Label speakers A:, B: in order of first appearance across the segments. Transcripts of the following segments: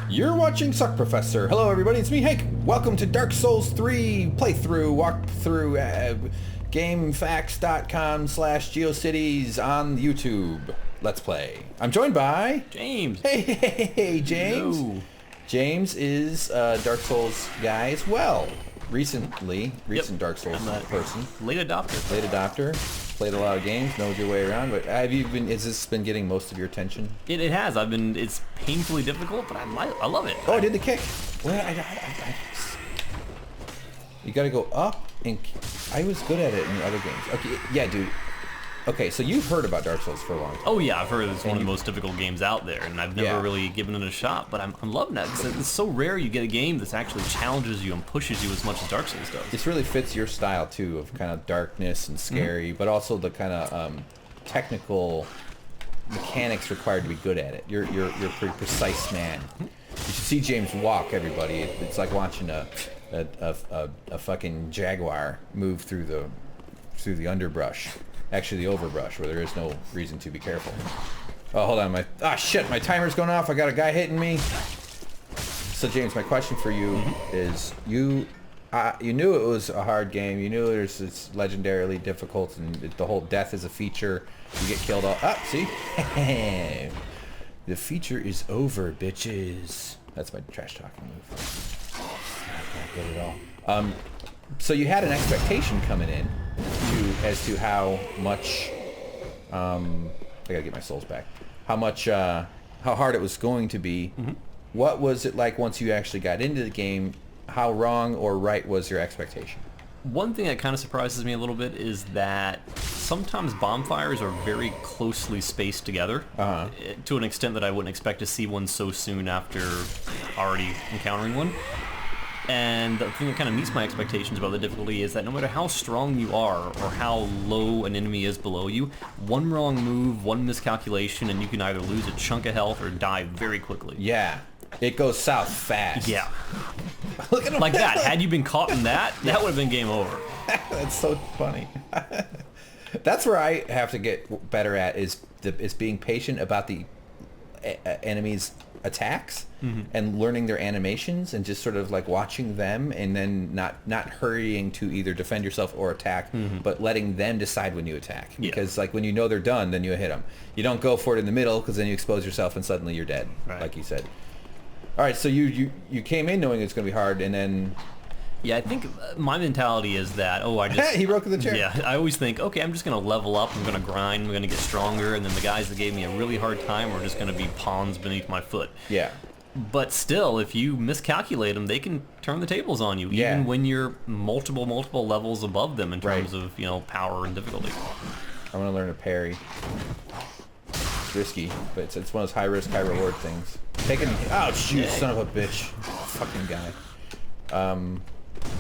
A: You're watching SuckProfessor. Hello everybody, it's me Hank. Welcome to Dark Souls 3 playthrough, walkthrough, GameFAQs.com/GeoCities on YouTube. Let's play. I'm joined by...
B: James.
A: Hey, James.
B: Hello.
A: James is a Dark Souls guy as well. Recent Dark Souls person.
B: Late adopter.
A: Late adopter. Played a lot of games, knows your way around, but has this been getting most of your attention?
B: It has. It's painfully difficult, but I love it.
A: Oh, I did the kick. Well, you gotta go up, and I was good at it in other games. Okay, yeah, dude. Okay, so you've heard about Dark Souls for a long time.
B: Oh yeah, I've heard it's one of the most difficult games out there, and I've never really given it a shot, but I'm loving that, because it's so rare you get a game that actually challenges you and pushes you as much as Dark Souls does.
A: This really fits your style, too, of kind of darkness and scary, but also the kind of technical mechanics required to be good at it. You're a pretty precise man. You should see James walk, everybody. It's like watching a fucking jaguar move through the underbrush. Actually, the overbrush, where there is no reason to be careful. Oh, hold on, my timer's going off. I got a guy hitting me. So, James, my question for you is, you knew it was a hard game. You knew it's legendarily difficult, and the whole death is a feature. You get killed all. Ah, see? The feature is over, bitches. That's my trash talking move. Not good at all. So you had an expectation coming in as to how much I gotta get my souls back. How hard it was going to be. What was it like once you actually got into the game? How wrong or right was your expectation?
B: One thing that kind of surprises me a little bit is that sometimes bonfires are very closely spaced together, to an extent that I wouldn't expect to see one so soon after already encountering one. And the thing that kind of meets my expectations about the difficulty is that no matter how strong you are or how low an enemy is below you, one wrong move, one miscalculation, and you can either lose a chunk of health or die very quickly.
A: Yeah. It goes south fast.
B: Yeah.
A: Look at him.
B: Like that. Had you been caught in that, that would have been game over.
A: That's so funny. That's where I have to get better at is being patient about the enemy's attacks and learning their animations and just sort of like watching them and then not hurrying to either defend yourself or attack, but letting them decide when you attack. Because like when you know they're done, then you hit them. You don't go for it in the middle because then you expose yourself and suddenly you're dead, like you said. All right, so you came in knowing it's going to be hard, and then...
B: Yeah, I think my mentality is that,
A: He broke the chair.
B: Yeah, I always think, okay, I'm just going to level up, I'm going to grind, I'm going to get stronger, and then the guys that gave me a really hard time are just going to be pawns beneath my foot.
A: Yeah.
B: But still, if you miscalculate them, they can turn the tables on you, even when you're multiple levels above them in terms of, power and difficulty.
A: I want to learn to parry. It's risky, but it's one of those high-risk, high-reward things. Ouch, you son of a bitch. Fucking guy.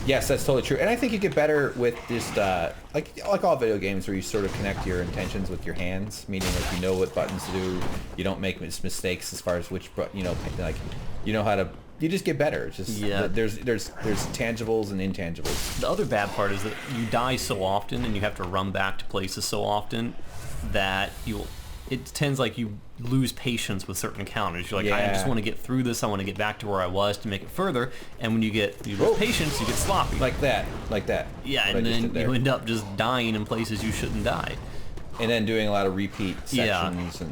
A: Yes, that's totally true. And I think you get better with just, like all video games where you sort of connect your intentions with your hands, meaning like you know what buttons to do, you don't make mistakes as far as which, like, you know how to, you just get better. It's just, there's tangibles and intangibles.
B: The other bad part is that you die so often and you have to run back to places so often that it tends like you lose patience with certain encounters. You're like, I just want to get through this. I want to get back to where I was to make it further. And when you lose patience, you get sloppy.
A: Like that.
B: Yeah, and then you end up just dying in places you shouldn't die.
A: And then doing a lot of repeat sections.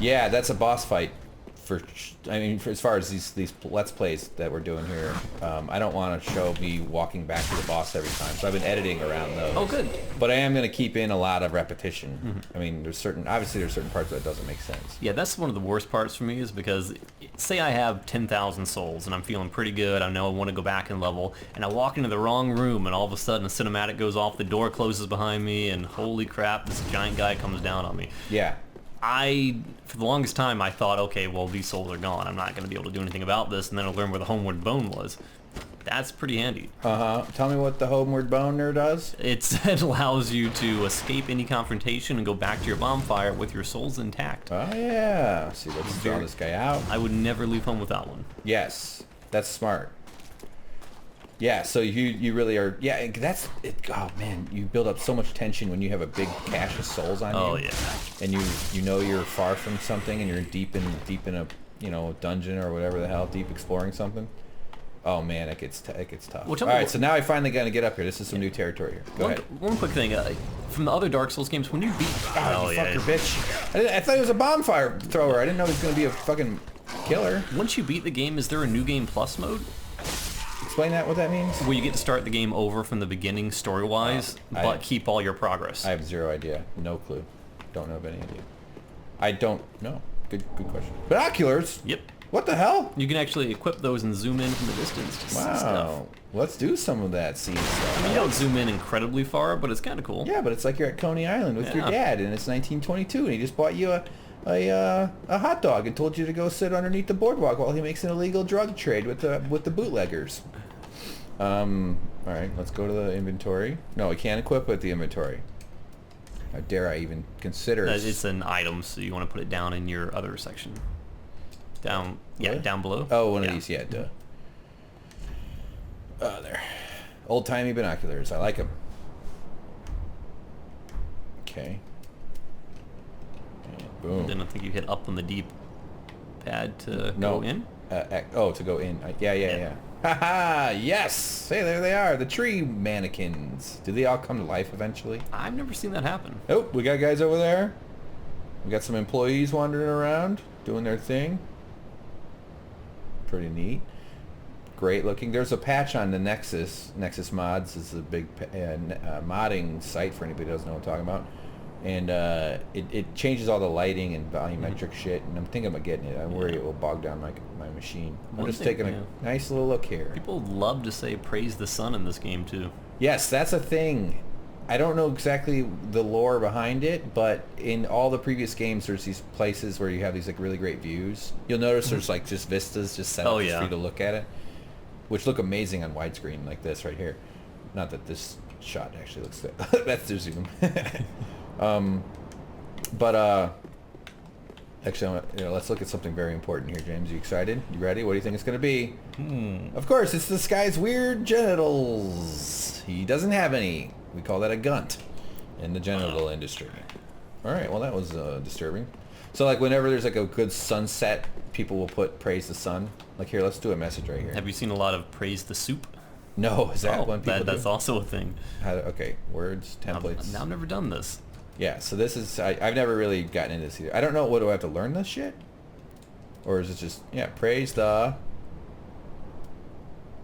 A: Yeah, that's a boss fight. As far as these Let's Plays that we're doing here, I don't want to show me walking back to the boss every time, so I've been editing around those.
B: Oh, good.
A: But I am going to keep in a lot of repetition. I mean, there's certain parts that doesn't make sense.
B: Yeah, that's one of the worst parts for me is because, say I have 10,000 souls and I'm feeling pretty good, I know I want to go back and level, and I walk into the wrong room and all of a sudden a cinematic goes off, the door closes behind me, and holy crap, this giant guy comes down on me.
A: Yeah.
B: For the longest time, I thought, okay, well, these souls are gone. I'm not going to be able to do anything about this, and then I learned where the homeward bone was. That's pretty handy.
A: Tell me what the homeward boner does.
B: It allows you to escape any confrontation and go back to your bonfire with your souls intact.
A: Oh, yeah. See, let's draw this guy out.
B: I would never leave home without one.
A: Yes, that's smart. Yeah, so you really are. Yeah, that's it. Oh man, you build up so much tension when you have a big cache of souls on you.
B: Oh yeah.
A: And you know you're far from something, and you're deep in you know, dungeon or whatever the hell, deep exploring something. Oh man, it gest tough.
B: Well,
A: all right, so now I finally got to get up here. This is some new territory here. Go ahead.
B: One quick thing, from the other Dark Souls games, when you beat...
A: Oh, you fucker, bitch. I thought he was a bonfire thrower. I didn't know he was going to be a fucking killer.
B: Once you beat the game, is there a New Game Plus mode?
A: Explain that, what that means?
B: Where you get to start the game over from the beginning story-wise, but keep all your progress.
A: I have zero idea. No clue. Don't know of any idea. I don't know. Good question. Binoculars?
B: Yep.
A: What the hell?
B: You can actually equip those and zoom in from the distance to see stuff.
A: Wow. Let's do some of that scene stuff.
B: I mean, you don't zoom in incredibly far, but it's kind of cool.
A: Yeah, but it's like you're at Coney Island with your dad, and it's 1922, and he just bought you a hot dog and told you to go sit underneath the boardwalk while he makes an illegal drug trade with the bootleggers. All right, let's go to the inventory. No, we can't equip with the inventory. How dare I even consider?
B: It's an item, so you want to put it down in your other section. Down, yeah,
A: What?
B: down below.
A: Oh, one of these, yeah, duh. Oh, there. Old-timey binoculars. I like them. Okay. And boom.
B: Then I think you hit up on the D pad to go in.
A: To go in. Yeah. Haha, yes! Hey, there they are, the tree mannequins. Do they all come to life eventually?
B: I've never seen that happen.
A: Oh, we got guys over there. We got some employees wandering around, doing their thing. Pretty neat. Great looking. There's a patch on the Nexus. Nexus Mods is a big modding site for anybody who doesn't know what I'm talking about. And it changes all the lighting and volumetric shit, and I'm thinking about getting it. I worry it will bog down my machine. I'm just taking a nice little look here.
B: People love to say praise the sun in this game too.
A: Yes, that's a thing. I don't know exactly the lore behind it, but in all the previous games, there's these places where you have these like really great views. You'll notice there's like just vistas just set up just for you to look at it, which look amazing on widescreen like this right here. Not that this shot actually looks good. That's the zoom. Actually, let's look at something very important here, James. You excited? You ready? What do you think it's going to be? Of course, it's this guy's weird genitals. He doesn't have any. We call that a gunt in the genital industry. All right, well, that was disturbing. So, like, whenever there's, like, a good sunset, people will put praise the sun. Like, here, let's do a message right here.
B: Have you seen a lot of praise the soup?
A: No, is that one people
B: that's
A: do?
B: also a thing.
A: Okay, words, templates.
B: I've never done this.
A: Yeah, so this is... I've never really gotten into this either. I don't know, what do I have to learn this shit? Or is it just, praise the...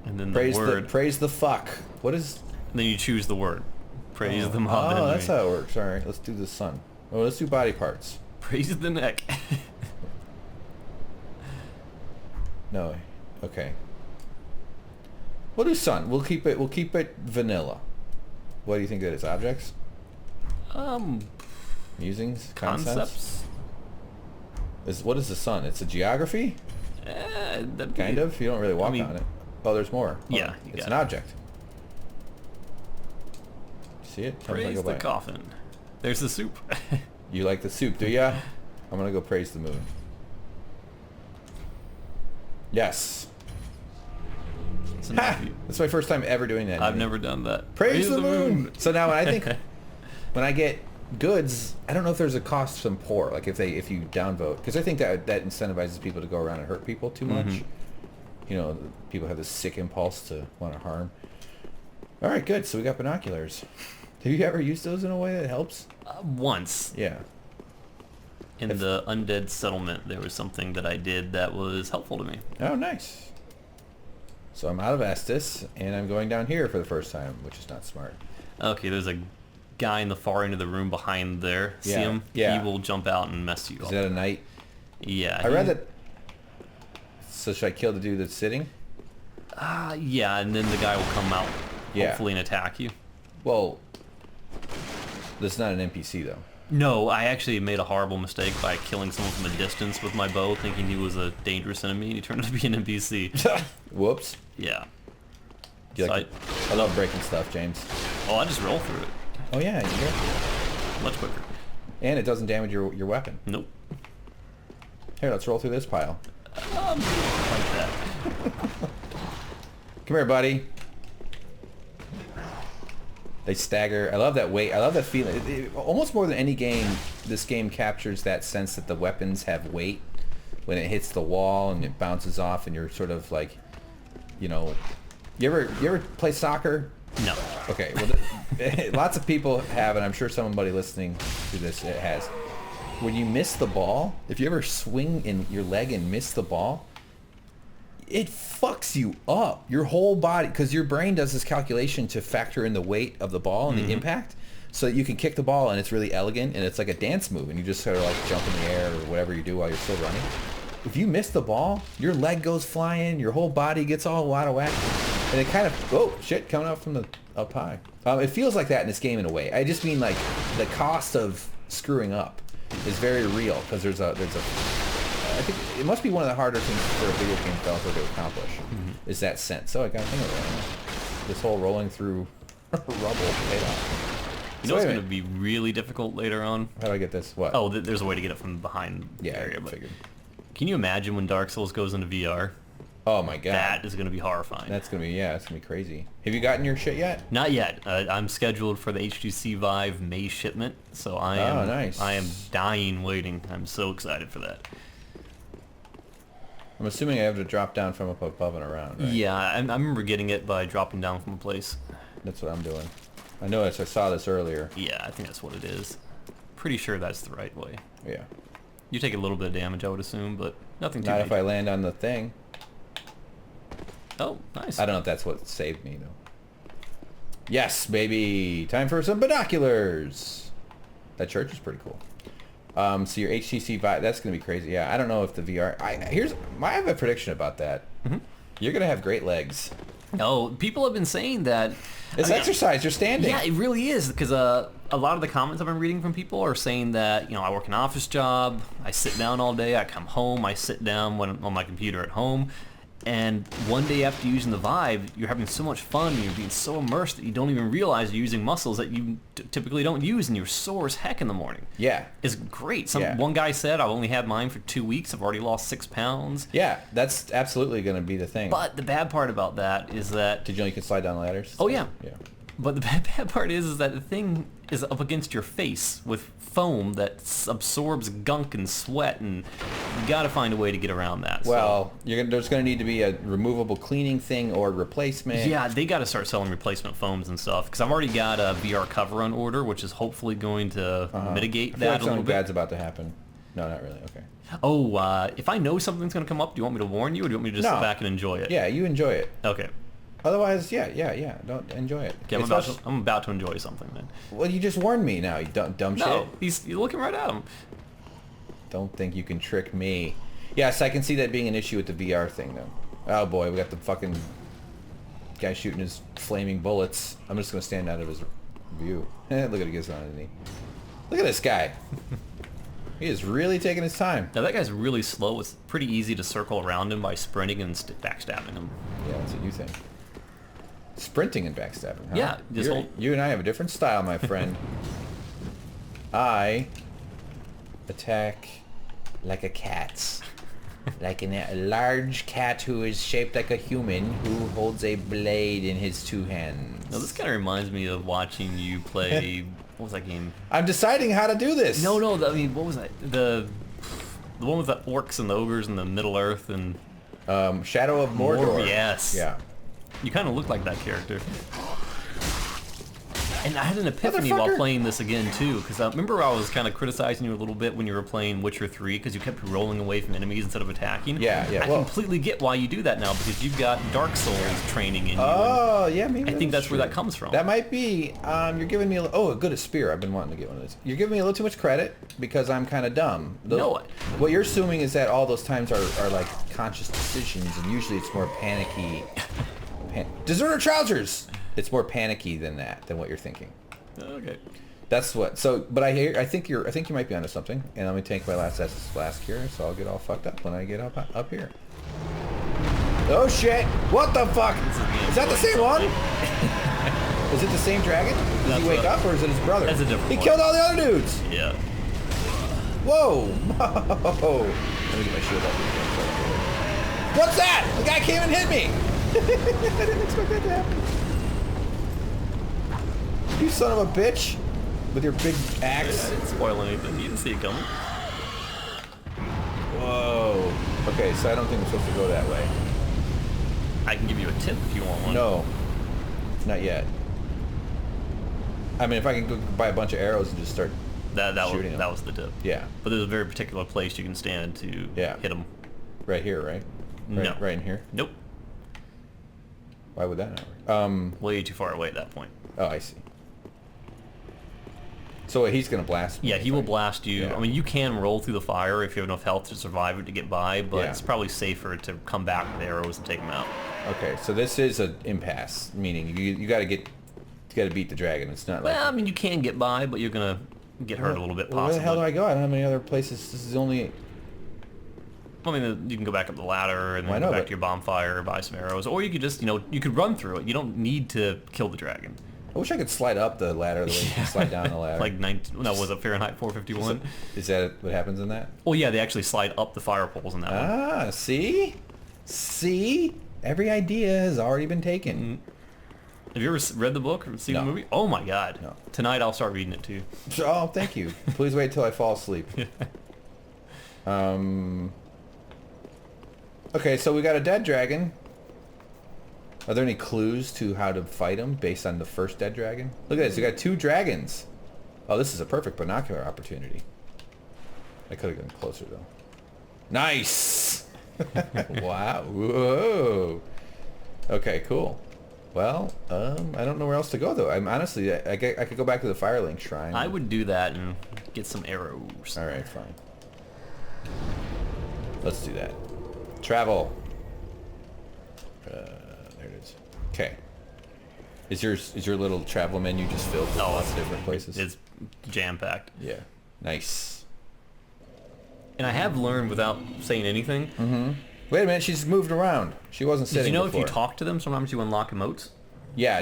B: And then the word.
A: Praise the fuck. What is...
B: And then you choose the word. Praise the mob.
A: Oh, that's how it works. All right, let's do the sun. Oh, let's do body parts.
B: Praise the neck.
A: No, okay. We'll do sun. We'll keep it vanilla. What do you think that is? Objects? Musings?
B: Concepts?
A: What is the sun? It's a geography? Kind of. You don't really walk on it. Oh, there's more.
B: Yeah,
A: it's an object. See it?
B: Praise the coffin. There's the soup.
A: You like the soup, do ya? I'm gonna go praise the moon. Yes. Ha! That's my first time ever doing that.
B: I've never done that.
A: Praise the moon. So now I think when I get goods, I don't know if there's a cost from poor, like if you downvote, because I think that incentivizes people to go around and hurt people too much. You know, people have this sick impulse to want to harm. All right, good. So we got binoculars. Have you ever used those in a way that helps?
B: Once.
A: Yeah.
B: In the undead settlement, there was something that I did that was helpful to me.
A: Oh, nice. So I'm out of Estus, and I'm going down here for the first time, which is not smart.
B: Okay, there's a guy in the far end of the room behind there. See him?
A: Yeah.
B: He will jump out and mess you up.
A: Is that a knight?
B: Yeah.
A: I read that... So should I kill the dude that's sitting?
B: Yeah, and then the guy will come out, hopefully, and attack you.
A: Well, this is not an NPC, though.
B: No, I actually made a horrible mistake by killing someone from a distance with my bow, thinking he was a dangerous enemy, and he turned out to be an NPC.
A: Whoops.
B: Yeah.
A: I love breaking stuff, James.
B: Oh, I just roll through it.
A: Oh, yeah, you do.
B: Much quicker.
A: And it doesn't damage your weapon.
B: Nope.
A: Here, let's roll through this pile.
B: Like that.
A: Come here, buddy. They stagger. I love that weight. I love that feeling. Almost more than any game, this game captures that sense that the weapons have weight. when it hits the wall and it bounces off and you're sort of like, you know, you ever play soccer?
B: No.
A: Okay, well, lots of people have, and I'm sure somebody listening to this has. When you miss the ball, if you ever swing in your leg and miss the ball, it fucks you up. Your whole body, because your brain does this calculation to factor in the weight of the ball and the impact, so that you can kick the ball and it's really elegant and it's like a dance move and you just sort of like jump in the air or whatever you do while you're still running. If you miss the ball, your leg goes flying, your whole body gets all out of whack, and it kind of, oh shit, coming up from the up high. It feels like that in this game in a way. I just mean like the cost of screwing up is very real, because there's a I think it must be one of the harder things for a video game developer to accomplish, is that sense. So I got to think of it. This whole rolling through rubble paid off.
B: You know what's going to be really difficult later on?
A: How do I get this? What?
B: Oh, there's a way to get it from behind the area.
A: I figured.
B: Can you imagine when Dark Souls goes into VR?
A: Oh my god.
B: That is going to be horrifying.
A: That's going to be, yeah, it's going to be crazy. Have you gotten your shit yet?
B: Not yet. I'm scheduled for the HTC Vive May shipment, so I am dying waiting. I'm so excited for that.
A: I'm assuming I have to drop down from up above and around, right?
B: Yeah, I remember getting it by dropping down from a place.
A: That's what I'm doing. I noticed, I saw this earlier.
B: Yeah, I think that's what it is. Pretty sure that's the right way.
A: Yeah.
B: You take a little bit of damage, I would assume, but nothing too
A: Not
B: big.
A: if I land on the thing.
B: Oh, nice.
A: I don't know if that's what saved me, though. Yes, baby! Time for some binoculars! That church is pretty cool. So your HTC Vive, that's going to be crazy. Yeah, I don't know if the VR... I have a prediction about that. You're going to have great legs.
B: Oh, people have been saying that...
A: It's exercise, you're standing.
B: Yeah, it really is, because a lot of the comments I've been reading from people are saying that, you know, I work an office job, I sit down all day, I come home, I sit down on my computer at home, and one day after using the Vive, you're having so much fun, and you're being so immersed that you don't even realize you're using muscles that you typically don't use, and you're sore as heck in the morning.
A: Yeah.
B: It's great.
A: Yeah.
B: One guy said, I've only had mine for 2 weeks, I've already lost 6 pounds.
A: Yeah, that's absolutely going to be the thing.
B: But the bad part about that is that...
A: Did you know you can slide down ladders?
B: Oh, yeah.
A: Yeah.
B: But the bad part is that the thing is up against your face with foam that absorbs gunk and sweat, and you got to find a way to get around that.
A: Well, there's going to need to be a removable cleaning thing or replacement.
B: Yeah, they got to start selling replacement foams and stuff, because I've already got a VR cover on order, which is hopefully going to mitigate that a little bit.
A: Bad's about to happen. No, not really. Okay.
B: Oh, if I know something's going to come up, do you want me to warn you, or do you want me to just sit back and enjoy it?
A: Yeah, you enjoy it.
B: Okay.
A: Otherwise, yeah. Don't enjoy it.
B: Okay, I'm about to enjoy something, then.
A: Well, you just warned me now, you dumb shit.
B: No, you're looking right at him.
A: Don't think you can trick me. Yes, I can see that being an issue with the VR thing, though. Oh boy, we got the fucking guy shooting his flaming bullets. I'm just going to stand out of his view. Look at he gets on his knee. Look at this guy. He is really taking his time.
B: Now that guy's really slow. It's pretty easy to circle around him by sprinting and backstabbing him.
A: Yeah, that's what you think. Sprinting and backstabbing, huh?
B: Yeah,
A: you and I have a different style, my friend. I attack like a cat. Like a large cat who is shaped like a human who holds a blade in his 2 hands.
B: Now this kind of reminds me of watching you play... What was that game?
A: I'm deciding how to do this.
B: No, I mean, what was that? The one with the orcs and the ogres in the Middle Earth and...
A: Shadow of Mordor.
B: Yes.
A: Yeah.
B: You kind of look like that character. And I had an epiphany while playing this again, too, because I remember I was kind of criticizing you a little bit when you were playing Witcher 3, because you kept rolling away from enemies instead of attacking.
A: Yeah.
B: I completely get why you do that now, because you've got Dark Souls training in you.
A: Oh, yeah, maybe
B: I think that's where that comes from.
A: That might be. You're giving me a good spear. I've been wanting to get one of those. You're giving me a little too much credit, because I'm kind of dumb. What you're assuming is that all those times are like conscious decisions, and usually it's more panicky. Deserter trousers! It's more panicky than what you're thinking.
B: Okay.
A: That's what. So, but I think you might be onto something. And let me take my last flask here, so I'll get all fucked up when I get up here. Oh shit! What the fuck? Is that the same one? Is it the same dragon? Does he wake up, or is it his brother?
B: That's a different one.
A: He killed all the other dudes.
B: Yeah.
A: Whoa! Whoa! Let me get my shield up. What's that? The guy came and hit me. I didn't expect that to happen. You son of a bitch! With your big axe.
B: It didn't spoil anything. You didn't see it coming.
A: Whoa. Okay, so I don't think we're supposed to go that way.
B: I can give you a tip if you want one.
A: No. Not yet. I mean, if I can go buy a bunch of arrows and just start shooting them.
B: That was the tip.
A: Yeah.
B: But there's a very particular place you can stand to hit them.
A: Right here, right?
B: No.
A: Right in here?
B: Nope.
A: Why would that not work?
B: Way too far away at that point.
A: Oh, I see. So he's going to blast me.
B: Yeah, he will blast you.
A: Yeah.
B: I mean, you can roll through the fire if you have enough health to survive it to get by, but it's probably safer to come back with arrows and take them out.
A: Okay, so this is an impasse, meaning you got to beat the dragon. It's not like...
B: Well, I mean, you can get by, but you're going to get hurt a little bit, possibly.
A: Where the hell do I go? I don't have any other places. This is only...
B: I mean, you can go back up the ladder and then go back to your bonfire, buy some arrows, or you could just, you could run through it. You don't need to kill the dragon.
A: I wish I could slide up the ladder the way you can slide down the ladder.
B: Was it Fahrenheit 451?
A: Is that what happens in that?
B: Well, yeah, they actually slide up the fire poles in that one.
A: Ah, see? See? Every idea has already been taken.
B: Mm-hmm. Have you ever read the book or seen the movie? Oh my god.
A: No.
B: Tonight I'll start reading it too.
A: Oh, thank you. Please wait till I fall asleep. Okay, so we got a dead dragon. Are there any clues to how to fight him based on the first dead dragon? Look at this, we got 2 dragons. Oh, this is a perfect binocular opportunity. I could have gone closer though. Nice! Wow. Whoa. Okay, cool. Well, I don't know where else to go though. I'm honestly, I could go back to the Firelink Shrine.
B: I would do that and get some arrows.
A: All right, fine. Let's do that. Travel. There it is. Okay. Is your little travel menu just filled with lots of different places?
B: It's jam-packed.
A: Yeah. Nice.
B: And I have learned without saying anything.
A: Mm-hmm. Wait a minute, she's moved around. She wasn't sitting
B: before.
A: before.
B: If you talk to them, sometimes you unlock emotes?
A: Yeah.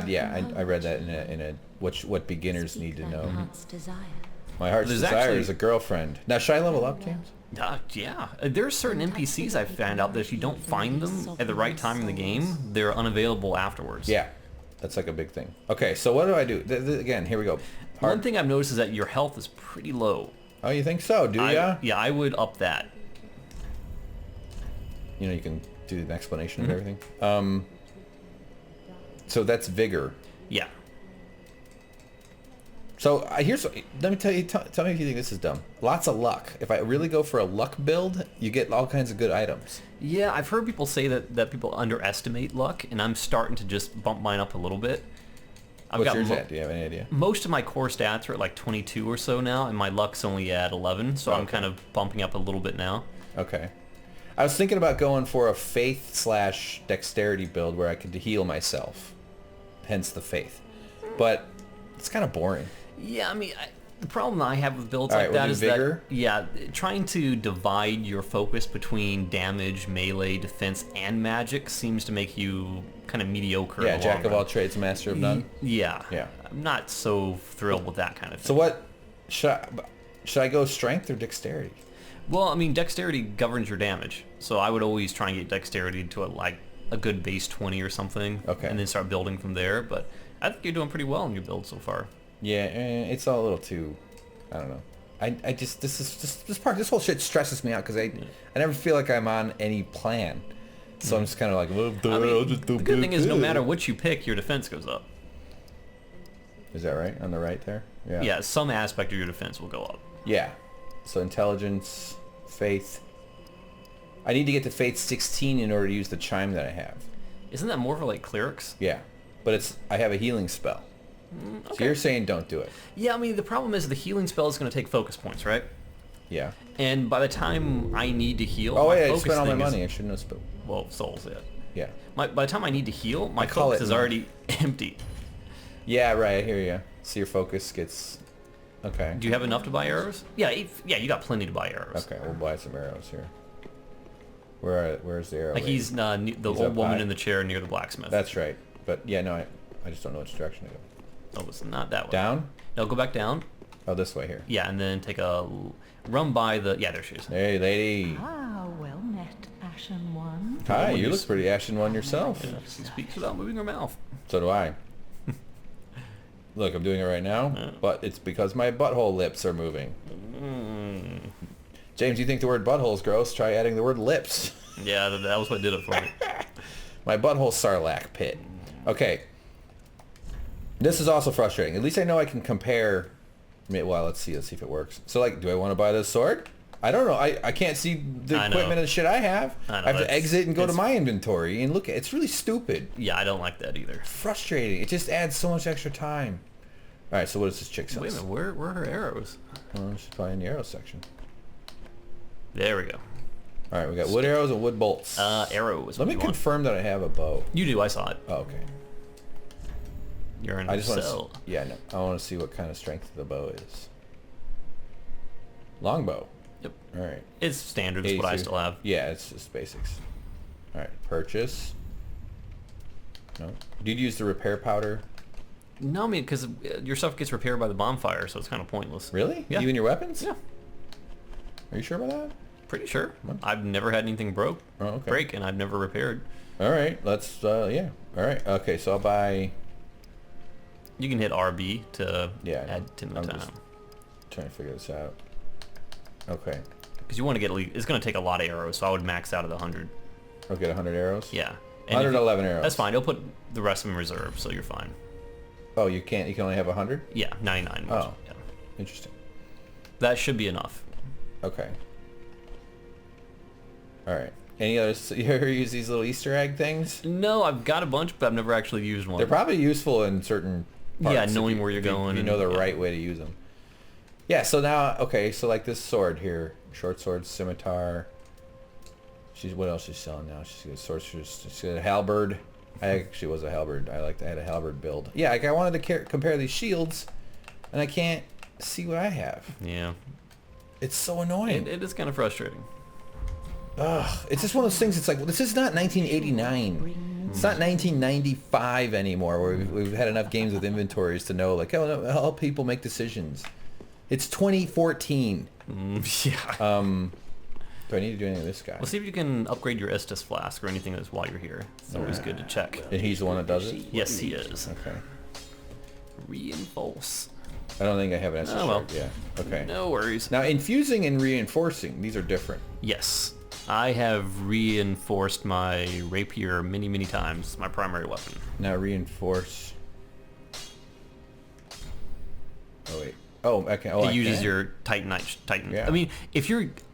A: I read that in a what beginners need to know.
C: Desire.
A: My heart's desire is a girlfriend. Now, should I level up, James?
B: Yeah. There are certain NPCs I've found out that if you don't find them at the right time in the game, they're unavailable afterwards.
A: Yeah. That's like a big thing. Okay, so what do I do? Again, here we go.
B: One thing I've noticed is that your health is pretty low.
A: Oh, you think so? Do ya?
B: Yeah, I would up that.
A: You can do an explanation of everything. So that's vigor.
B: Yeah.
A: So let me tell you. Tell me if you think this is dumb. Lots of luck. If I really go for a luck build, you get all kinds of good items.
B: Yeah, I've heard people say that people underestimate luck, and I'm starting to just bump mine up a little bit.
A: What's yours at? Do you have any idea?
B: Most of my core stats are at like 22 or so now, and my luck's only at 11, so I'm kind of bumping up a little bit now.
A: Okay. I was thinking about going for a faith/dexterity build where I could heal myself. Hence the faith. But it's kind of boring.
B: Yeah, I mean, the problem I have with builds like that is
A: vigor?
B: that, trying to divide your focus between damage, melee, defense, and magic seems to make you kind of mediocre.
A: Yeah, jack of all trades, master of none.
B: Yeah.
A: Yeah.
B: I'm not so thrilled with that kind of thing.
A: So what, should I go strength or dexterity?
B: Well, I mean, dexterity governs your damage, so I would always try and get dexterity to a good base 20 or something. Okay. And then start building from there, but I think you're doing pretty well in your build so far.
A: Yeah, it's all a little too, I don't know. I just, this whole shit stresses me out because I never feel like I'm on any plan. So I'm just kind of like, I'll just do
B: the good thing is no matter what you pick, your defense goes up.
A: Is that right? On the right there? Yeah.
B: Yeah, some aspect of your defense will go up.
A: Yeah. So intelligence, faith. I need to get to faith 16 in order to use the chime that I have.
B: Isn't that more for like clerics?
A: Yeah. But I have a healing spell. Okay. So you're saying don't do it.
B: Yeah, I mean, the problem is the healing spell is going to take focus points, right?
A: Yeah.
B: And by the time I need to heal,
A: I spent all my money. I shouldn't have spent.
B: Well, souls, yeah.
A: Yeah.
B: By the time I need to heal, my focus is already empty.
A: Yeah, right. I hear you. So your focus gets... Okay.
B: Do you have enough to buy arrows? Yeah, you got plenty to buy arrows.
A: Okay, we'll buy some arrows here. Where's the arrow?
B: He's the old woman in the chair near the blacksmith.
A: That's right. But yeah, no, I just don't know which direction to go.
B: Oh, it's not that way.
A: Down?
B: No, go back down.
A: Oh, this way here.
B: Yeah, and then take a run by the... Yeah, there she is.
A: Hey, lady.
C: Ah, well met, Ashen One.
A: Hi, you look pretty Ashen One yourself.
B: Yeah, she speaks without moving her mouth.
A: So do I. Look, I'm doing it right now, but it's because my butthole lips are moving. James, you think the word butthole is gross? Try adding the word lips.
B: Yeah, that was what did it for me.
A: My butthole sarlacc pit. Okay. This is also frustrating. At least I know I can compare. Well, let's see if it works. So, like, do I want to buy this sword? I don't know. I can't see the equipment and shit I have. I have to exit and go to my inventory and look at it. It's really stupid.
B: Yeah, I don't like that either.
A: Frustrating. It just adds so much extra time. All right, so what does this chick say?
B: Wait a minute, where are her arrows?
A: Well, she's probably in the arrow section.
B: There we go.
A: All right, we got wood arrows and wood bolts.
B: Arrows.
A: Let me confirm that I have a bow.
B: You do, I saw it.
A: Oh, okay.
B: You're in
A: I
B: a
A: just
B: cell.
A: want to. Yeah, no. I want to see what kind of strength the bow is. Longbow.
B: Yep.
A: All right.
B: It's standard. It's what I still have.
A: Yeah, it's just basics. All right. Purchase. No. Did you use the repair powder?
B: No, I mean, because your stuff gets repaired by the bonfire, so it's kind of pointless.
A: Really?
B: Yeah.
A: Even your weapons?
B: Yeah.
A: Are you sure about that?
B: Pretty sure.
A: What?
B: I've never had anything break, and I've never repaired.
A: All right. Let's. Yeah. All right. Okay. So I'll buy.
B: You can hit RB to add 10
A: I'm
B: time.
A: just trying to figure this out. Okay.
B: Because you want to get it's going to take a lot of arrows, so I would max out at 100.
A: I'll get 100 arrows?
B: Yeah. And
A: 111 arrows.
B: That's fine. He'll put the rest of them in reserve, so you're fine.
A: Oh, you can't. You can only have 100?
B: Yeah, 99.
A: Oh.
B: Yeah.
A: Interesting.
B: That should be enough.
A: Okay. All right. Any others? You ever use these little Easter egg things?
B: No, I've got a bunch, but I've never actually used one.
A: They're probably useful in certain parts.
B: Yeah, knowing where you're going.
A: You know the right way to use them. Yeah, so now, okay, so like this sword here. Short sword, scimitar. What else is she selling now? She's got sorceress. She's got a halberd. I actually was a halberd. I had a halberd build. Yeah, like I wanted to compare these shields, and I can't see what I have.
B: Yeah.
A: It's so annoying.
B: It is kind of frustrating.
A: Ugh, it's just one of those things. It's like, well, this is not 1989. It's not 1995 anymore, where we've had enough games with inventories to know, like, oh, no, help people make decisions. It's 2014.
B: Yeah.
A: Do I need to do anything with this guy?
B: Well, see if you can upgrade your Estus flask or anything that's while you're here. It's always good to check.
A: And he's the one that does it?
B: Yes, he is.
A: Okay.
B: Reinforce.
A: I don't think I have an Estus shard. Yeah. Okay.
B: No worries.
A: Now, infusing and reinforcing, these are different.
B: Yes. I have reinforced my rapier many times. It's my primary weapon.
A: Now reinforce. Oh, wait. Oh, okay. Oh,
B: it uses your Titan.
A: Yeah.
B: I mean,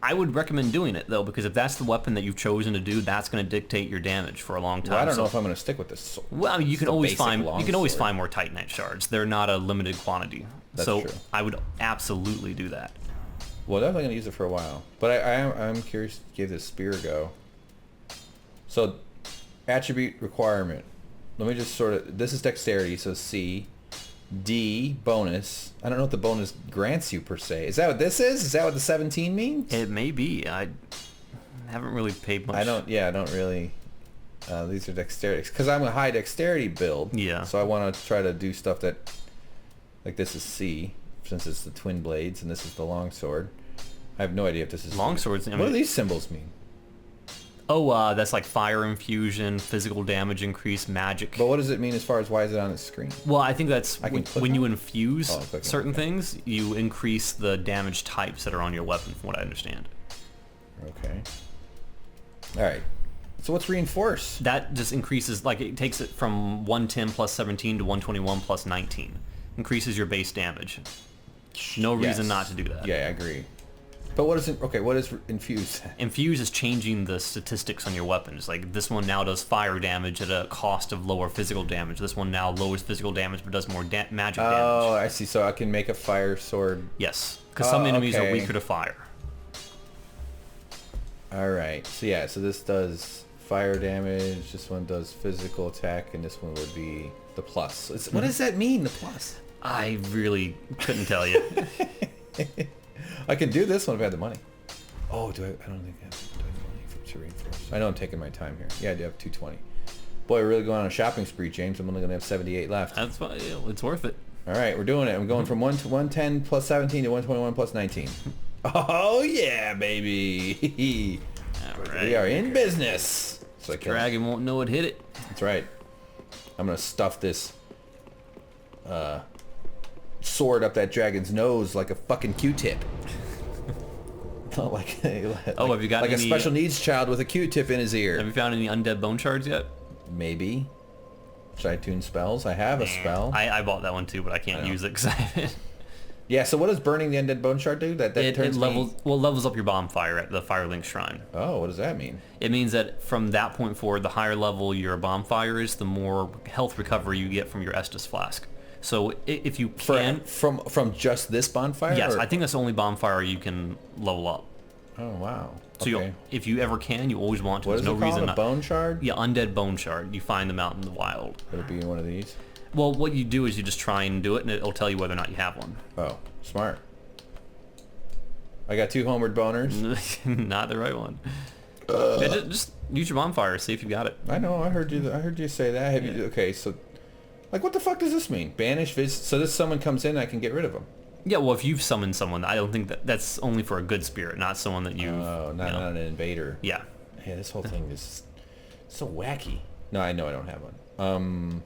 B: I would recommend doing it though, because if that's the weapon that you've chosen to do, that's going to dictate your damage for a long time.
A: Well, I don't know if I'm going to stick with this.
B: Well, I mean, you can always find more Titanite shards. They're not a limited quantity.
A: That's
B: so
A: true.
B: I would absolutely do that.
A: Well, definitely going to use it for a while. But I'm curious to give this spear a go. So, attribute requirement. Let me just this is dexterity, so C. D, bonus. I don't know what the bonus grants you per se. Is that what this is? Is that what the 17 means?
B: It may be. I haven't really paid much.
A: I don't really. These are dexterity. Because I'm a high dexterity build.
B: Yeah.
A: So I want to try to do stuff that, like this is C, since it's the twin blades, and this is the longsword. I have no idea if this is...
B: Longswords...
A: What do these symbols mean?
B: Oh, that's like fire infusion, physical damage increase, magic.
A: But what does it mean as far as why is it on the screen?
B: Well, I think that's when you infuse certain
A: okay.
B: things, you increase the damage types that are on your weapon, from what I understand.
A: Okay. All right. So what's reinforce?
B: That just increases, like it takes it from 110 plus 17 to 121 plus 19. Increases your base damage. No reason not to do that.
A: Yeah, I agree. But what is it? Okay, what is infuse?
B: Infuse is changing the statistics on your weapons. Like this one now does fire damage at a cost of lower physical damage. This one now lowers physical damage but does more magic damage.
A: Oh, I see. So I can make a fire sword.
B: Yes, because some enemies are weaker to fire.
A: All right. So yeah, so this does fire damage. This one does physical attack, and this one would be the plus. What does that mean? The plus?
B: I really couldn't tell you.
A: I can do this one if I had the money. Oh, do I? I don't think I have money to reinforce. I know I'm taking my time here. Yeah, I do have 220. Boy, we're really going on a shopping spree, James. I'm only going to have 78 left.
B: That's fine. It's worth it.
A: All right, we're doing it. I'm going from 110 plus 17 to 121 plus 19. Oh, yeah, baby.
B: All right.
A: We are in business. So
B: Dragon won't know it hit it.
A: That's right. I'm going to stuff this sword up that dragon's nose like a fucking Q-tip. like
B: have you got
A: like
B: any,
A: a special needs child with a Q-tip in his ear?
B: Have you found any undead bone shards yet?
A: Maybe. Should I tune spells? I have a spell.
B: I bought that one too, but I can't use it because I haven't.
A: Yeah, so what does burning the undead bone shard do? That turns
B: levels up your bonfire at the Firelink Shrine.
A: Oh, what does that mean?
B: It means that from that point forward, the higher level your bonfire is, the more health recovery you get from your Estus flask. So if you can...
A: From just this bonfire?
B: Yes,
A: or?
B: I think that's the only bonfire you can level up.
A: Oh, wow.
B: So
A: Okay.
B: if you ever can, you always want to.
A: What is
B: There's
A: it
B: no
A: called?
B: reason
A: A bone shard?
B: Yeah, undead bone shard. You find them out in the wild.
A: Would it be in one of these?
B: Well, what you do is you just try and do it, and it'll tell you whether or not you have one.
A: Oh, smart. I got 2 homered boners.
B: Not the right one. Yeah, just use your bonfire. See if you got it.
A: I know. I heard you say that. Have you? Okay, so like, what the fuck does this mean? Banish visit. So this someone comes in, I can get rid of them.
B: Yeah, well, if you've summoned someone, I don't think that's only for a good spirit, not someone that you've...
A: Oh, not an invader.
B: Yeah.
A: Yeah, this whole thing is so wacky. No, I know I don't have one.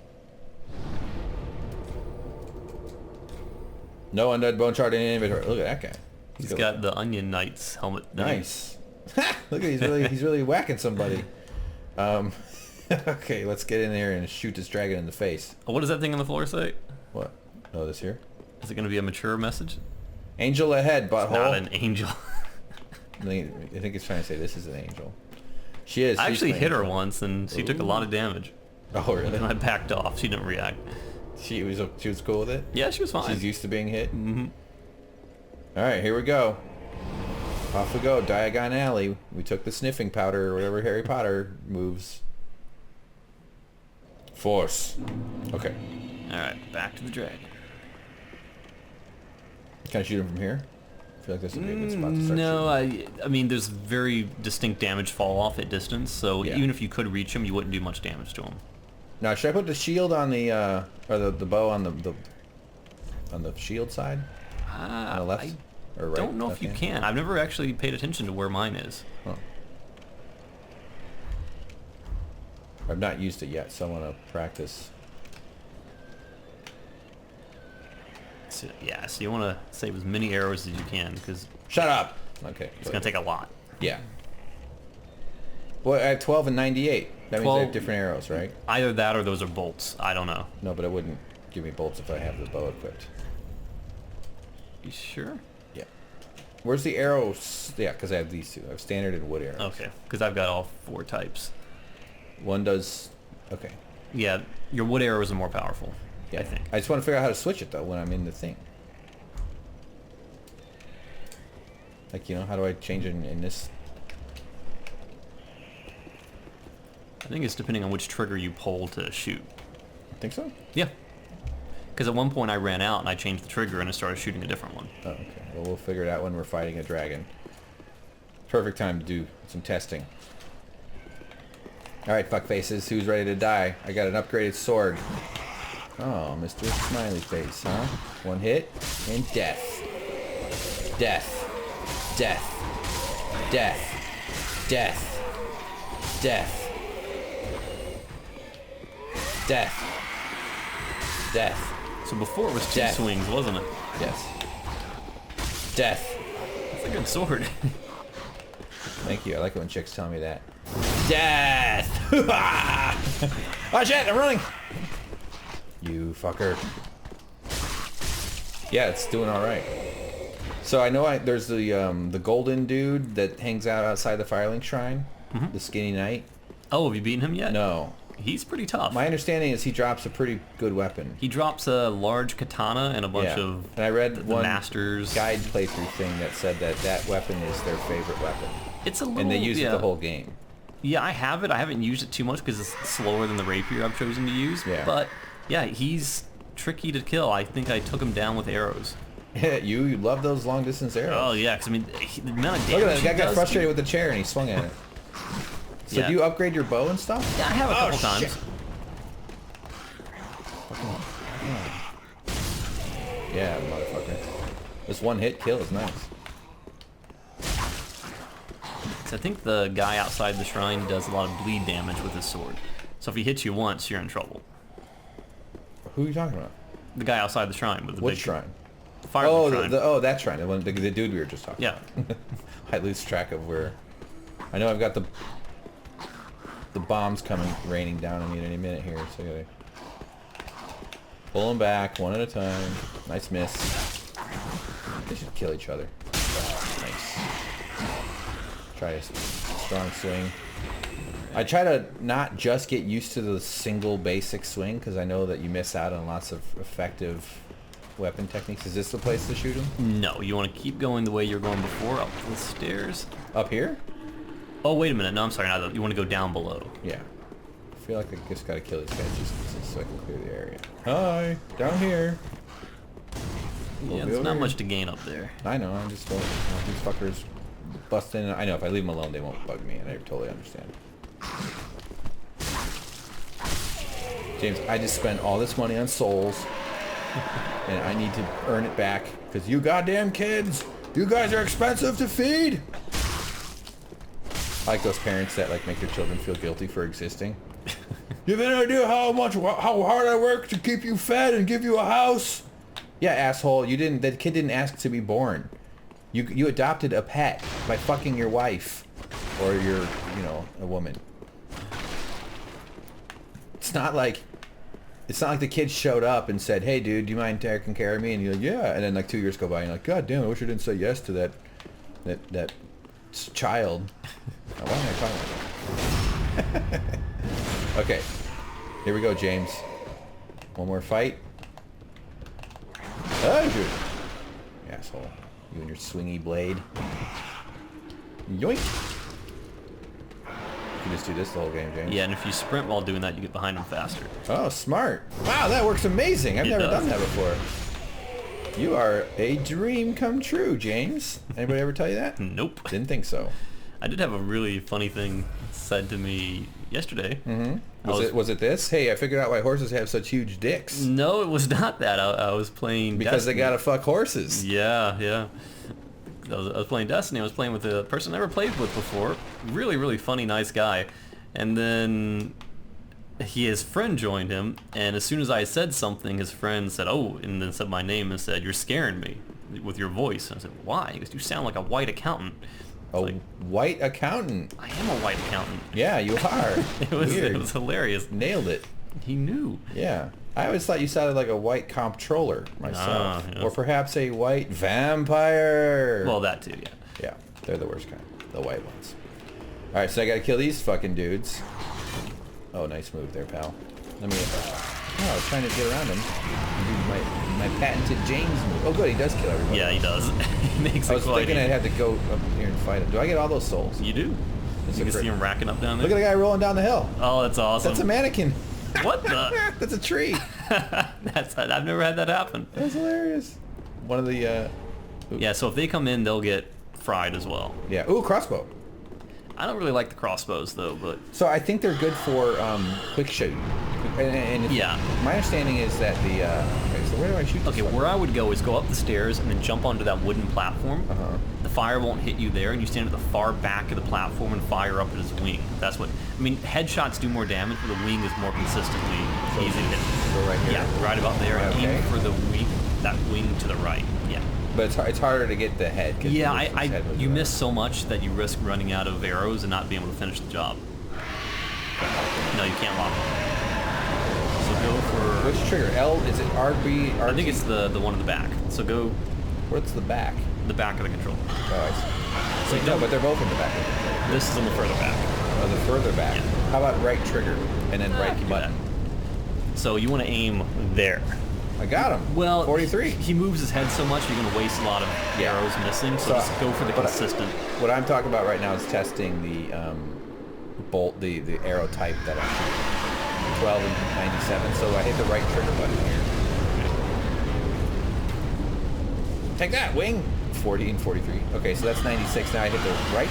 A: No undead bone shard in inventory. Look at that guy.
B: He's got the Onion Knight's helmet.
A: Nice. Look at he's really whacking somebody. Okay, let's get in there and shoot this dragon in the face.
B: What does that thing on the floor say?
A: What? Oh, this here?
B: Is it going to be a mature message?
A: Angel ahead, butthole.
B: Not an angel.
A: I think it's trying to say this is an angel. She is.
B: I actually hit her once, and she took a lot of damage.
A: Oh, really?
B: And I backed off. She didn't react.
A: She was cool with it?
B: Yeah, she was fine.
A: She's used to being hit? Mm-hmm. All right, here we go. Off we go, Diagon Alley. We took the sniffing powder or whatever Harry Potter moves. Force. Okay.
B: All right, back to the dragon.
A: Can I shoot him from here? I feel like this would be a good spot to start
B: No,
A: shooting.
B: I mean, there's very distinct damage fall off at distance, so
A: Yeah.
B: even if you could reach him, you wouldn't do much damage to him.
A: Now, should I put the shield on the, or the bow on the shield side? On the left? Or right?
B: Don't know if you can. I've never actually paid attention to where mine is.
A: Huh. I've not used it yet, so I want to practice.
B: So, yeah, so you want to save as many arrows as you can, because
A: Shut up! Okay.
B: it's going to take a lot.
A: Yeah. Well, I have 12 and 98. That means I
B: 12
A: have different arrows, right?
B: Either that or those are bolts. I don't know.
A: No, but it wouldn't give me bolts if I have the bow equipped.
B: You sure?
A: Yeah. Where's the arrows? Yeah, because I have these two. I have standard and wood arrows.
B: Okay, because I've got all 4 types.
A: One does... Okay.
B: Yeah, your wood arrows are more powerful,
A: Yeah.
B: I think.
A: I just want to figure out how to switch it, though, when I'm in the thing. Like, you know, how do I change it in this?
B: I think it's depending on which trigger you pull to shoot.
A: Think so?
B: Yeah. Because at one point I ran out and I changed the trigger and I started shooting a different one.
A: Oh, okay. Well, we'll figure it out when we're fighting a dragon. Perfect time to do some testing. Alright, fuckfaces, who's ready to die? I got an upgraded sword. Oh, Mr. Smiley Face, huh? One hit, and death. Death. Death. Death. Death. Death. Death. Death.
B: So before it was 2
A: Death.
B: swings, wasn't it?
A: Yes. Death.
B: That's a good sword.
A: Thank you. I like it when chicks tell me that. Death! Oh shit, I'm running! You fucker. Yeah, it's doing alright. So I know there's the golden dude that hangs out outside the Firelink Shrine.
B: Mm-hmm.
A: The skinny knight.
B: Oh, have you beaten him yet?
A: No.
B: He's pretty tough.
A: My understanding is he drops a pretty good weapon.
B: He drops a large katana and a bunch of
A: And I read
B: the
A: one
B: masters
A: guide playthrough thing that said that weapon is their favorite weapon.
B: It's a little,
A: And they use it the whole game.
B: Yeah, I have it. I haven't used it too much because it's slower than the rapier I've chosen to use.
A: Yeah.
B: But yeah, he's tricky to kill. I think I took him down with arrows.
A: you love those long distance arrows.
B: Oh yeah, because I mean, the amount of damage.
A: Look at that, the
B: he
A: guy got
B: does
A: frustrated
B: to-
A: with the chair and he swung at it. So
B: Yeah.
A: do you upgrade your bow and stuff?
B: Yeah, I have a couple
A: shit.
B: times.
A: Yeah, motherfucker. This one hit kill is nice.
B: So I think the guy outside the shrine does a lot of bleed damage with his sword. So if he hits you once, you're in trouble.
A: Who are you talking about?
B: The guy outside the shrine with the
A: Which
B: big
A: shrine?
B: fireman shrine.
A: That shrine. The dude we were just talking
B: Yeah.
A: about. I lose track of where. I know I've got the bombs coming, raining down on me at any minute here, so I gotta pull them back one at a time. Nice miss. They should kill each other. Nice. Try a strong swing. I try to not just get used to the single basic swing, because I know that you miss out on lots of effective weapon techniques. Is this the place to shoot him?
B: No, you want to keep going the way you were going before, up the stairs.
A: Up here?
B: Oh, wait a minute. No, I'm sorry. You want to go down below.
A: Yeah. I feel like I just gotta kill these guys just so I can clear the area. Hi, down here.
B: Yeah, there's not much to gain up there.
A: I know, I just don't want these fuckers bust in. I know if I leave them alone, they won't bug me, and I totally understand. James, I just spent all this money on souls, and I need to earn it back, because you goddamn kids, you guys are expensive to feed. I like those parents that like make their children feel guilty for existing. You have any idea how hard I work to keep you fed and give you a house? Yeah, asshole. The kid didn't ask to be born. You adopted a pet by fucking your wife, or a woman. It's not like the kid showed up and said, "Hey, dude, do you mind taking care of me?" And you're like, "Yeah." And then like 2 years go by, and you're like, "God damn, I wish I didn't say yes to that child." Why am I talking about that? Okay, here we go, James. One more fight. Oh, dude. You asshole. You and your swingy blade. Yoink. You can just do this the whole game, James.
B: Yeah, and if you sprint while doing that, you get behind them faster.
A: Oh, smart. Wow, that works amazing. I've never done that before. You are a dream come true, James. Anybody ever tell you that?
B: Nope.
A: Didn't think so.
B: I did have a really funny thing said to me yesterday.
A: Mm-hmm. Was it this? Hey, I figured out why horses have such huge dicks.
B: No, it was not that. I was playing
A: because
B: Destiny.
A: They gotta fuck horses.
B: Yeah. I was playing Destiny. I was playing with a person I never played with before. Really, really funny, nice guy. And then his friend joined him, and as soon as I said something, his friend said, "Oh," and then said my name and said, "You're scaring me with your voice." And I said, "Why?" He goes, "You sound like a white accountant."
A: White accountant.
B: I am a white accountant.
A: Yeah, you are.
B: It was hilarious.
A: Nailed it.
B: He knew.
A: Yeah. I always thought you sounded like a white comptroller myself.
B: Yes.
A: Or perhaps a white vampire.
B: Well, that too, yeah.
A: Yeah, they're the worst kind. The white ones. Alright, so I gotta kill these fucking dudes. Oh, nice move there, pal. Let me... I was trying to get around him. My patented James move. Oh, good, he does kill everybody.
B: Yeah, he does. He makes
A: I was thinking I'd have to go up here and fight him. Do I get all those souls?
B: You do. You can see him racking up down there.
A: Look at the guy rolling down the hill.
B: Oh, that's awesome.
A: That's a mannequin.
B: What the?
A: That's a tree.
B: I've never had that happen.
A: That's hilarious. One of the...
B: Yeah, so if they come in, they'll get fried as well.
A: Yeah. Ooh, crossbow.
B: I don't really like the crossbows, though, but...
A: So I think they're good for quick shoot. And
B: yeah.
A: My understanding is that the... okay, so where do I shoot this
B: Okay,
A: one?
B: where I would go is go up the stairs and then jump onto that wooden platform.
A: Uh-huh.
B: The fire won't hit you there, and you stand at the far back of the platform and fire up at his wing. That's what... I mean, headshots do more damage, but the wing is more consistently easy to hit.
A: Go right here?
B: Yeah, right about there.
A: Okay.
B: Aim for the wing, that wing to the right. Yeah.
A: But it's harder to get the head.
B: Yeah, you miss so much that you risk running out of arrows and not being able to finish the job. No, you can't lock them. So go for...
A: Which trigger? L? Is it RB?
B: I think it's the one in the back. So go...
A: What's the back?
B: The back of the controller.
A: Oh, I see.
B: So
A: No, but they're both in the back of the controller.
B: This is on the further back.
A: Oh, the further back.
B: Yeah.
A: How about right trigger and then right button?
B: So you want to aim there.
A: I got him.
B: Well,
A: 43.
B: He moves his head so much, you're going to waste a lot of arrows missing. So just go for the consistent.
A: What I'm talking about right now is testing the bolt, the arrow type that I'm shooting. 12 and 97. So I hit the right trigger button here. Take that, wing. 40 and 43. Okay, so that's 96. Now I hit the right.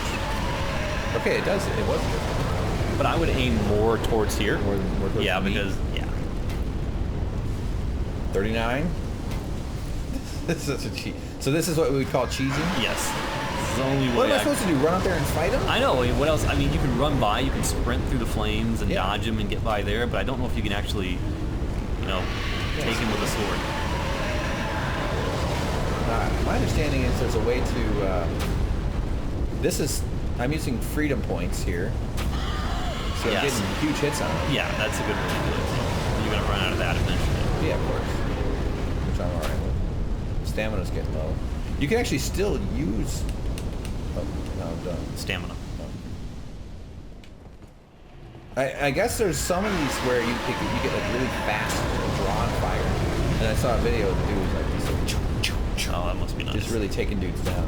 A: Okay, it does. It was good.
B: But I would aim more towards here.
A: More towards
B: yeah,
A: me.
B: because
A: 39. This is such a cheat. So this is what we would call cheesing?
B: Yes. This is the only way.
A: What am I supposed to do? Run out there and fight them?
B: I know. What else? I mean, you can run by, you can sprint through the flames and dodge them and get by there, but I don't know if you can actually, take him with a sword.
A: not. My understanding is there's a way to... I'm using freedom points here. So I'm getting huge hits on them.
B: Yeah, that's a good way to do it. You're going to run out of that eventually.
A: Yeah, of course. Which I'm alright with. Stamina's getting low. You can actually still use... Oh, no, I'm done.
B: Stamina.
A: I guess there's some of these where you get like really fast drawn fire. And I saw a video of the dude was like,
B: oh, that must be nice.
A: just really taking dudes down.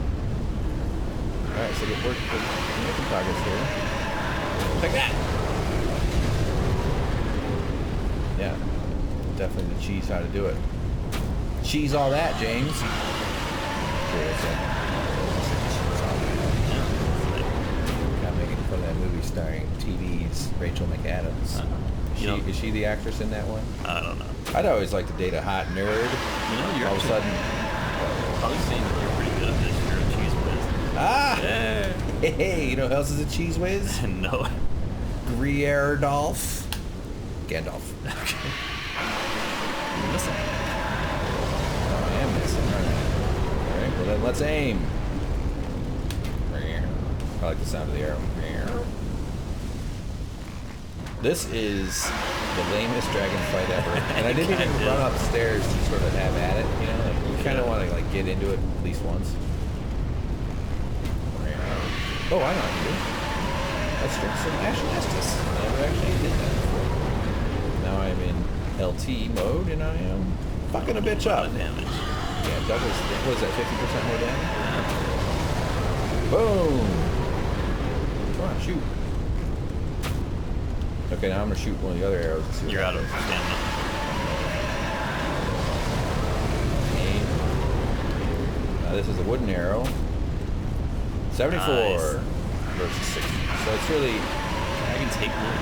A: Alright, so we're making progress here. Like that! Yeah. Definitely the cheese how to do it. Cheese all that, James. Gotta make it for that movie starring TV's Rachel McAdams. Is she the actress in that one?
B: I don't know.
A: I'd always like to date a hot nerd.
B: You know, you're
A: all of a sudden...
B: probably saying that you're pretty good at this. You're a cheese whiz.
A: Ah!
B: Yeah.
A: Hey, you know who else is a cheese whiz?
B: No.
A: Gruyere Dolph. Gandalf.
B: Okay. You're missing.
A: Oh, I am missing. Alright, well then let's aim. I like the sound of the arrow. This is the lamest dragon fight ever. And I didn't even run upstairs to sort of have at it, you know? Like, you kind of want to like get into it at least once. Oh, I know how to do. Let's drink some Ashen Estus. I never actually did that before. Now I'm in LT mode and I am fucking a bitch up.
B: Damage.
A: Yeah, Douglas, what is that, 50% more damage? Boom! Come on, shoot. Okay, now I'm gonna shoot one of the other arrows. And see
B: You're out of stamina.
A: This is a wooden arrow. 74
B: nice.
A: versus 60. So it's really...
B: Dragons hate wood.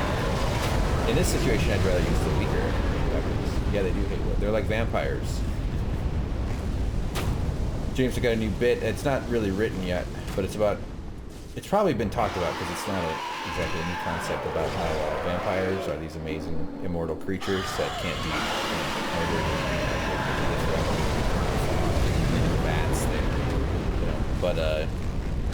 A: In this situation, I'd rather use the weaker weapons. Yeah, they do hate wood. They're like vampires. James, I got a new bit. It's not really written yet, but it's about... It's probably been talked about because it's not exactly a new concept about how vampires are these amazing immortal creatures that can't be murdered. Bats, but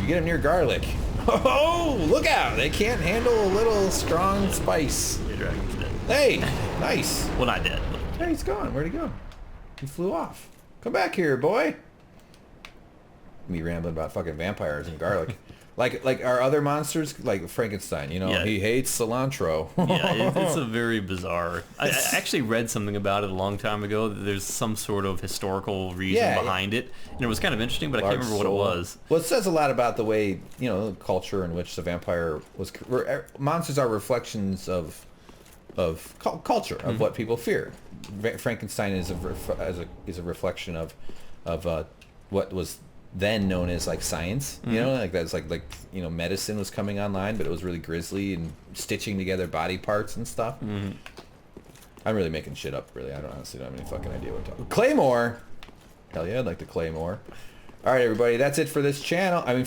A: you get them near garlic. Oh, look out! They can't handle a little strong spice.
B: The dragon's dead.
A: Hey, nice.
B: Well, not dead. But...
A: Hey, he's gone. Where'd he go? He flew off. Come back here, boy. Me rambling about fucking vampires and garlic. Like our other monsters, like Frankenstein, you know,
B: Yeah.
A: he hates cilantro.
B: Yeah, it's a very bizarre... I actually read something about it a long time ago. That there's some sort of historical reason behind it. And it was kind of interesting, but I can't remember what it was.
A: Well, it says a lot about the way, you know, the culture in which the vampire was... Monsters are reflections of culture, of what people fear. Frankenstein is a reflection of what was then known as like science, you know, like that's like you know, medicine was coming online, but it was really grisly and stitching together body parts and stuff. I'm really making shit up, really. I honestly don't have any fucking idea what I'm talking. Claymore, hell yeah, I'd like the Claymore. All right, everybody, that's it for this channel. I mean,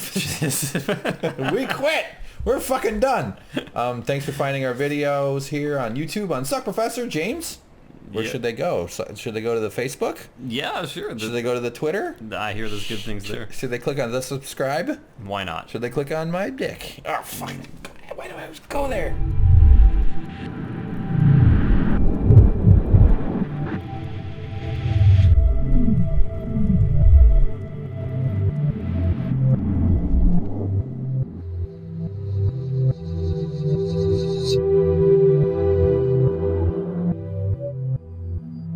A: we quit. We're fucking done. Thanks for finding our videos here on YouTube on SuckProfessor. James, where should they go? Should they go to the Facebook?
B: Yeah, sure.
A: Should they go to the Twitter?
B: I hear there's good things there.
A: Should they click on the subscribe?
B: Why not?
A: Should they click on my dick? Oh, fuck. Why do I always go there?